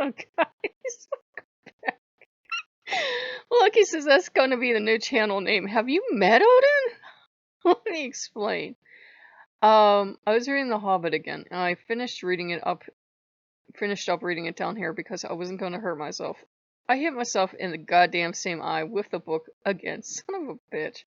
Oh, guys. Lucky says that's going to be the new channel name. Have you met Odin? Let me explain. I was reading The Hobbit again, and I finished up reading it down here because I wasn't going to hurt myself. I hit myself in the goddamn same eye with the book again. Son of a bitch.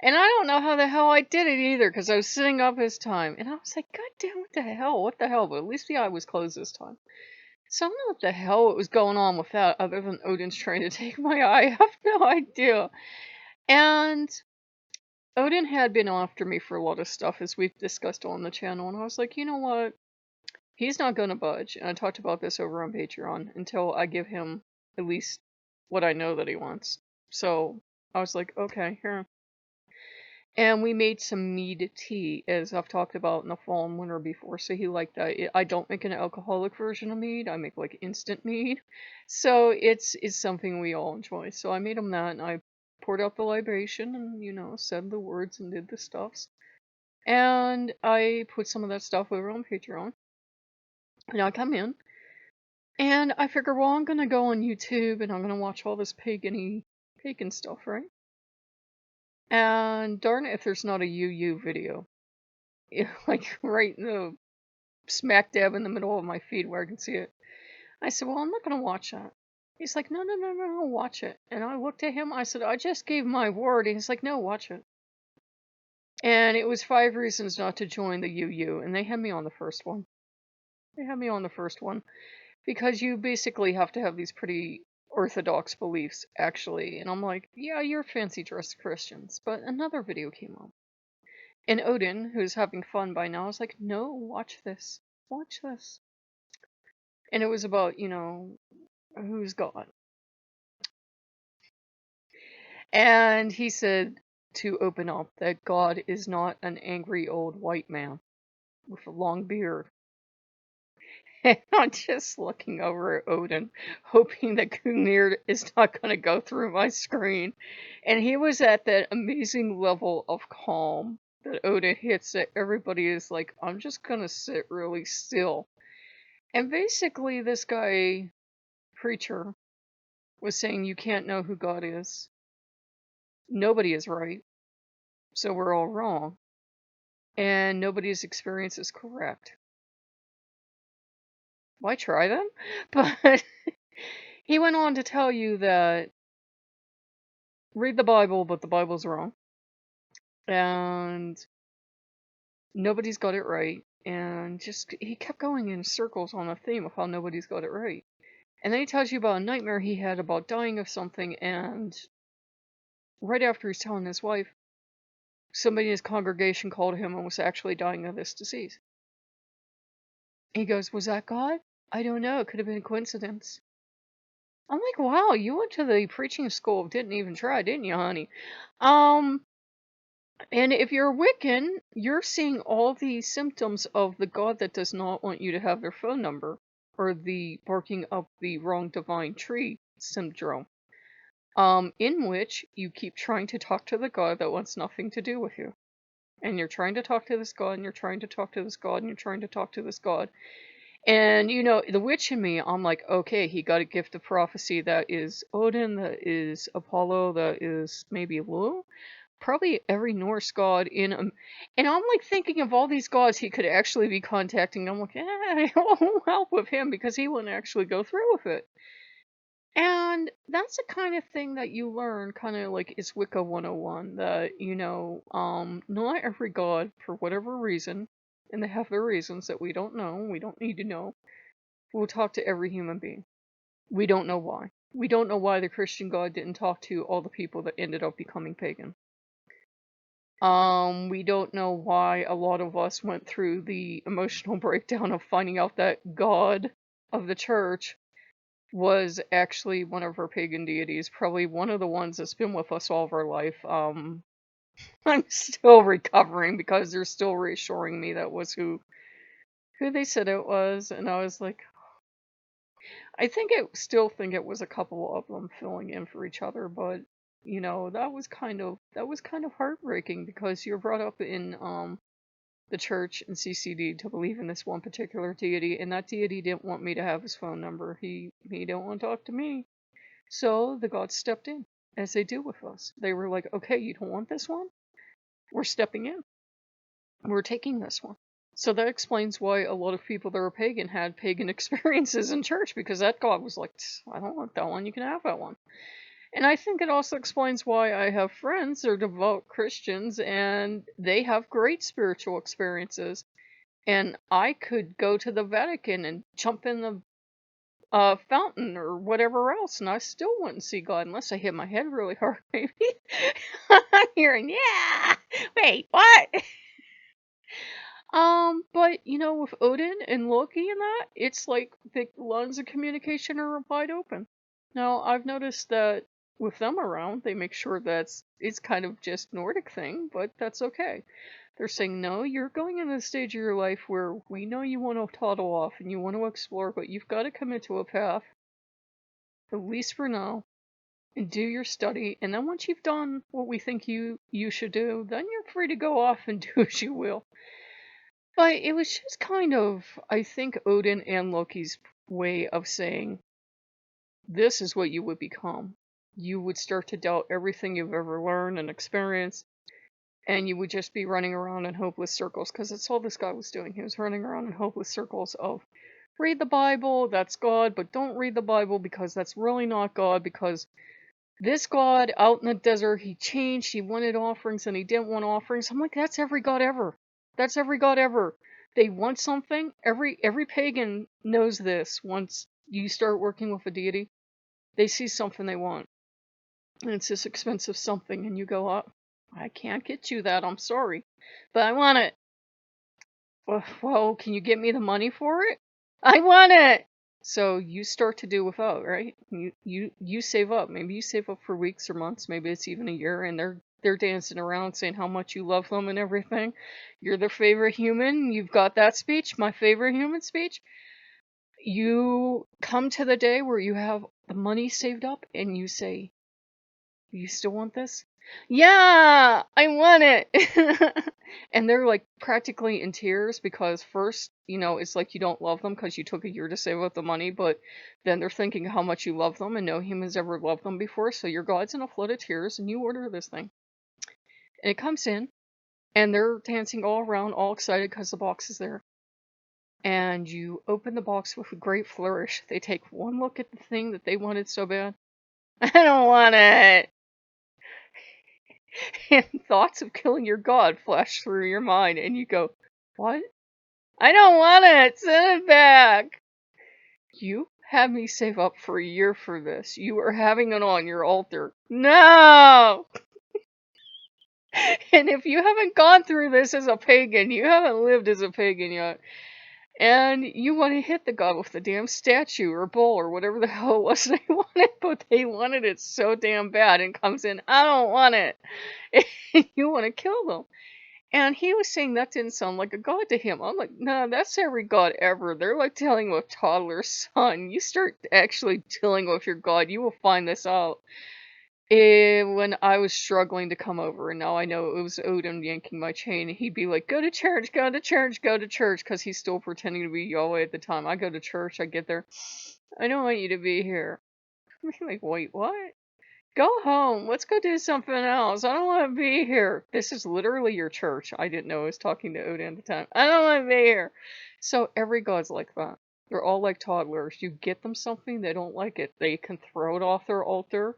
And I don't know how the hell I did it either, because I was sitting up this time, and I was like, God damn, what the hell? What the hell? But at least the eye was closed this time. So I don't know what the hell was going on with that, other than Odin's trying to take my eye. I have no idea. And Odin had been after me for a lot of stuff, as we've discussed on the channel, and I was like, you know what? He's not going to budge. And I talked about this over on Patreon until I give him at least what I know that he wants. So I was like, okay, here. And we made some mead tea, as I've talked about in the fall and winter before. So he liked that. I don't make an alcoholic version of mead. I make like instant mead. So it's something we all enjoy. So I made him that, and I poured out the libation and, said the words and did the stuffs. And I put some of that stuff over on Patreon. And I come in, and I figure, well, I'm going to go on YouTube and I'm going to watch all this pagan stuff, right? And darn it if there's not a UU video. Like right in the smack dab in the middle of my feed where I can see it. I said, well, I'm not going to watch that. He's like, no, watch it. And I looked at him, I said, I just gave my word. And he's like, no, watch it. And it was 5 reasons not to join the UU. And they had me on the first one. Because you basically have to have these pretty orthodox beliefs, actually. And I'm like, yeah, you're fancy dressed Christians. But another video came up. And Odin, who's having fun by now, was like, no, watch this. Watch this. And it was about, who's God. And he said to open up that God is not an angry old white man with a long beard. And I'm just looking over at Odin, hoping that Gungnir is not going to go through my screen. And he was at that amazing level of calm that Odin hits that everybody is like, I'm just going to sit really still. And basically this guy, preacher, was saying you can't know who God is. Nobody is right. So we're all wrong. And nobody's experience is correct. Why try them? But he went on to tell you that read the Bible, but the Bible's wrong. And nobody's got it right. And just, he kept going in circles on the theme of how nobody's got it right. And then he tells you about a nightmare he had about dying of something, and right after he's telling his wife, somebody in his congregation called him and was actually dying of this disease. He goes, was that God? I don't know. It could have been a coincidence. I'm like, wow, you went to the preaching school, didn't even try, didn't you, honey? And if you're Wiccan, you're seeing all the symptoms of the God that does not want you to have their phone number, or the barking up the wrong divine tree syndrome. In which you keep trying to talk to the God that wants nothing to do with you. And you're trying to talk to this God, and you're trying to talk to this God, and you're trying to talk to this God. And, the witch in me, I'm like, okay, he got a gift of prophecy that is Odin, that is Apollo, that is maybe Lu. Probably every Norse god in and I'm like thinking of all these gods he could actually be contacting. I'm like, it won't help with him because he wouldn't actually go through with it. And that's the kind of thing that you learn, kind of like it's Wicca 101, that, not every god, for whatever reason, and they have their reasons that we don't know, we don't need to know, will talk to every human being. We don't know why. We don't know why the Christian God didn't talk to all the people that ended up becoming pagan. We don't know why a lot of us went through the emotional breakdown of finding out that God of the church was actually one of our pagan deities, probably one of the ones that's been with us all of our life. I'm still recovering because they're still reassuring me that was who they said it was, and I was like, still think it was a couple of them filling in for each other, but that was kind of heartbreaking because you're brought up in the church and CCD to believe in this one particular deity, and that deity didn't want me to have his phone number. He didn't want to talk to me. So the gods stepped in, as they do with us. They were like, okay, you don't want this one? We're stepping in. We're taking this one. So that explains why a lot of people that are pagan had pagan experiences in church, because that god was like, I don't want that one, you can have that one. And I think it also explains why I have friends that are devout Christians and they have great spiritual experiences. And I could go to the Vatican and jump in the fountain or whatever else, and I still wouldn't see God unless I hit my head really hard, maybe. I'm hearing, yeah! Wait, what? But with Odin and Loki and that, it's like the lines of communication are wide open. Now, I've noticed that with them around, they make sure it's kind of just Nordic thing, but that's okay. They're saying, no, you're going in a stage of your life where we know you want to toddle off and you want to explore, but you've got to commit to a path, at least for now, and do your study. And then once you've done what we think you should do, then you're free to go off and do as you will. But it was just kind of, I think, Odin and Loki's way of saying, this is what you would become. You would start to doubt everything you've ever learned and experienced, and you would just be running around in hopeless circles, because that's all this guy was doing. He was running around in hopeless circles of, read the Bible, that's God, but don't read the Bible because that's really not God, because this god out in the desert, he changed, he wanted offerings and he didn't want offerings. I'm like, that's every god ever. That's every god ever. They want something. Every pagan knows this. Once you start working with a deity, they see something they want. And it's this expensive something, and you go, oh, I can't get you that, I'm sorry. But I want it. Well, can you get me the money for it? I want it! So you start to do without, right? You save up. Maybe you save up for weeks or months. Maybe it's even a year, and they're dancing around saying how much you love them and everything. You're their favorite human. You've got that speech, my favorite human speech. You come to the day where you have the money saved up, and you say, "You still want this?" Yeah, I want it. And they're like practically in tears because first, it's like you don't love them because you took a year to save up the money, but then they're thinking how much you love them and no humans ever loved them before, so your god's in a flood of tears and you order this thing. And it comes in and they're dancing all around, all excited because the box is there. And you open the box with a great flourish. They take one look at the thing that they wanted so bad. I don't want it. And thoughts of killing your god flash through your mind, and you go, what? I don't want it! Send it back! You had me save up for a year for this. You are having it on your altar. No! And if you haven't gone through this as a pagan, you haven't lived as a pagan yet, and you want to hit the god with the damn statue or bowl or whatever the hell it was they wanted, but they wanted it so damn bad and comes in, I don't want it. And you want to kill them. And he was saying that didn't sound like a god to him. I'm like, no, that's every god ever. They're like dealing with toddlers, son. You start actually dealing with your god, you will find this out. When I was struggling to come over, and now I know it was Odin yanking my chain, he'd be like, go to church, go to church, go to church, because he's still pretending to be Yahweh at the time. I go to church, I get there, I don't want you to be here. I'm like, wait, what? Go home. Let's go do something else. I don't want to be here. This is literally your church. I didn't know I was talking to Odin at the time. I don't want to be here. So every god's like that. They're all like toddlers. You get them something, they don't like it. They can throw it off their altar.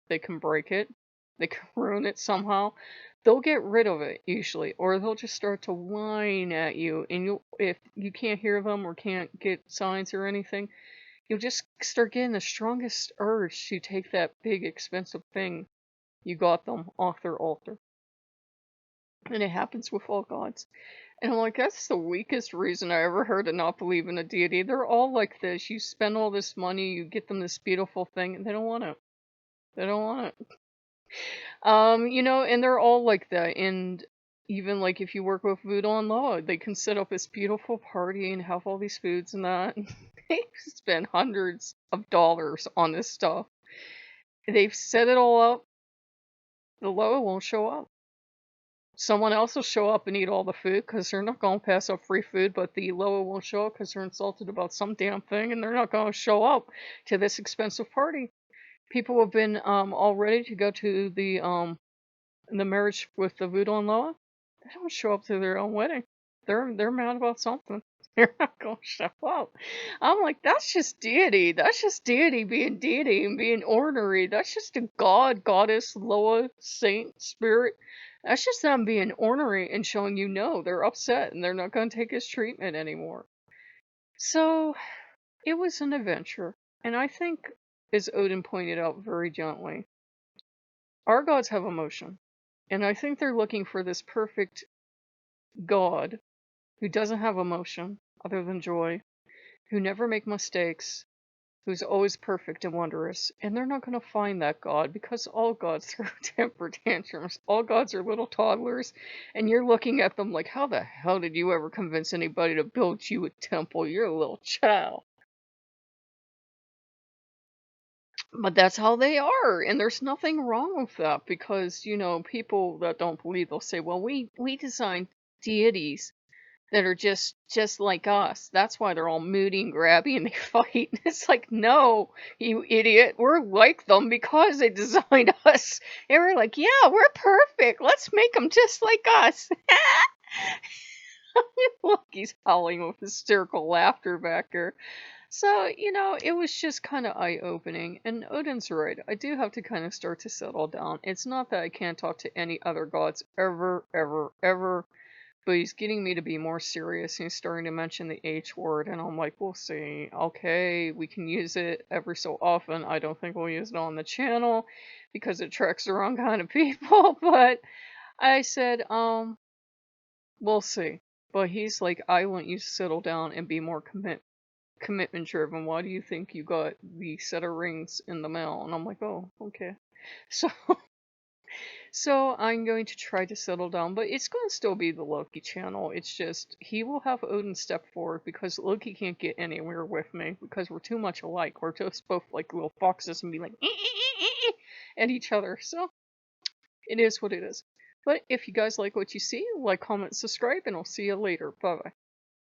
They can break it. They can ruin it somehow. They'll get rid of it usually, or they'll just start to whine at you. And if you can't hear them or can't get signs or anything, you'll just start getting the strongest urge to take that big expensive thing you got them off their altar. And it happens with all gods. And I'm like, that's the weakest reason I ever heard to not believe in a deity. They're all like this. You spend all this money, you get them this beautiful thing, and they don't want it. They don't want it. And they're all like that. And even like if you work with Voodoo on Law, they can set up this beautiful party and have all these foods and that. They spend hundreds of dollars on this stuff. They've set it all up. The Loa won't show up. Someone else will show up and eat all the food because they're not going to pass up free food, but the Loa won't show up because they're insulted about some damn thing and they're not going to show up to this expensive party. People have been all ready to go to the marriage with the Voodoo and Loa. They don't show up to their own wedding. They're mad about something. They're not gonna show up. I'm like, that's just deity. That's just deity being deity and being ornery. That's just a god, goddess, Loa, saint, spirit. That's just them being ornery and showing you no, they're upset and they're not gonna take his treatment anymore. So it was an adventure. And I think, as Odin pointed out very gently, our gods have emotion. And I think they're looking for this perfect god who doesn't have emotion other than joy, who never make mistakes, who's always perfect and wondrous. And they're not going to find that god because all gods throw temper tantrums. All gods are little toddlers, and you're looking at them like, how the hell did you ever convince anybody to build you a temple? You're a little child. But that's how they are, and there's nothing wrong with that because, people that don't believe, they'll say, well, we designed deities that are just like us. That's why they're all moody and grabby and they fight. It's like, no, you idiot. We're like them because they designed us. And we're like, yeah, we're perfect. Let's make them just like us. Look, he's howling with hysterical laughter back here. So, it was just kind of eye-opening. And Odin's right. I do have to kind of start to settle down. It's not that I can't talk to any other gods ever, ever, ever. But he's getting me to be more serious. He's starting to mention the H word. And I'm like, we'll see. Okay, we can use it every so often. I don't think we'll use it on the channel because it attracts the wrong kind of people. But I said, we'll see. But he's like, I want you to settle down and be more commitment driven. Why do you think you got the set of rings in the mail? And I'm like, oh, okay. So so I'm going to try to settle down, but it's going to still be the Loki channel. It's just he will have Odin step forward because Loki can't get anywhere with me because we're too much alike. We're just both like little foxes and be like at each other. So it is what it is. But if you guys like what you see, like, comment, subscribe, and I'll see you later. Bye bye.